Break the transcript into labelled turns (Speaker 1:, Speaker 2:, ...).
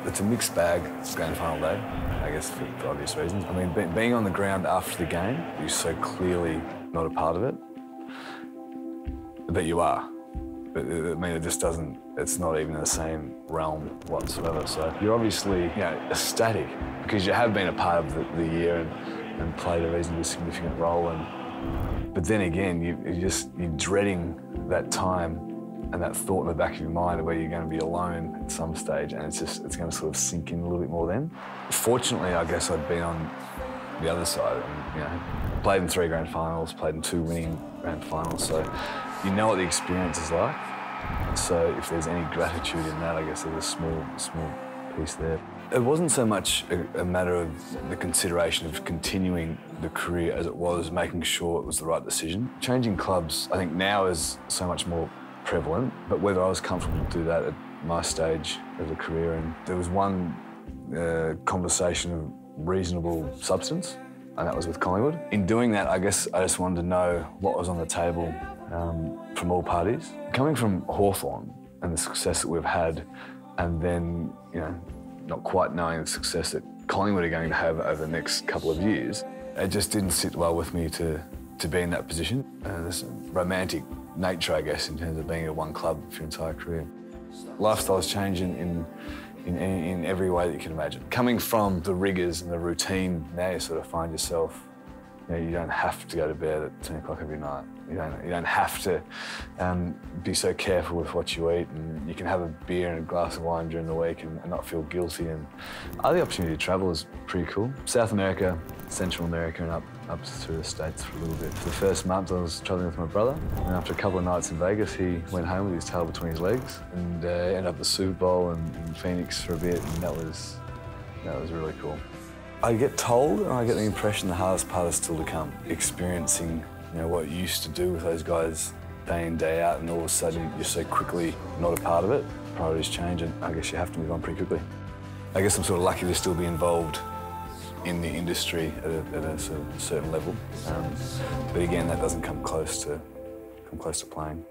Speaker 1: It's a mixed bag, grand final day, I guess for obvious reasons. I mean, being on the ground after the game, you're so clearly not a part of it, but you are. But I mean, it just doesn't, it's not even in the same realm whatsoever. So you're obviously, ecstatic because you have been a part of the year and played a reasonably significant role. But then again, you're dreading that time and that thought in the back of your mind where you're going to be alone at some stage, and it's going to sort of sink in a little bit more then. Fortunately, I guess I'd been on the other side and, played in 3 grand finals, played in 2 winning grand finals, so you know what the experience is like. So if there's any gratitude in that, I guess there's a small piece there. It wasn't so much a matter of the consideration of continuing the career as it was making sure it was the right decision. Changing clubs, I think now is so much more prevalent, but whether I was comfortable to do that at my stage of the career, and there was one conversation of reasonable substance, and that was with Collingwood. In doing that, I guess I just wanted to know what was on the table from all parties. Coming from Hawthorn and the success that we've had, and then, not quite knowing the success that Collingwood are going to have over the next couple of years, it just didn't sit well with me to be in that position. There's a romantic nature, I guess, in terms of being at one club for your entire career. Lifestyle's changing in every way that you can imagine. Coming from the rigours and the routine, now you sort of find yourself, you don't have to go to bed at 10 o'clock every night. You don't have to be so careful with what you eat, and you can have a beer and a glass of wine during the week and not feel guilty. And the opportunity to travel is pretty cool. South America, Central America, and up through the States for a little bit. For the first month, I was travelling with my brother, and after a couple of nights in Vegas, he went home with his tail between his legs, and ended up at the Super Bowl in Phoenix for a bit, and that was really cool. I get told, and I get the impression the hardest part is still to come. Experiencing, what you used to do with those guys day in, day out, and all of a sudden you're so quickly not a part of it. Priorities change, and I guess you have to move on pretty quickly. I guess I'm sort of lucky to still be involved in the industry at a sort of certain level. But again, that doesn't come close to playing.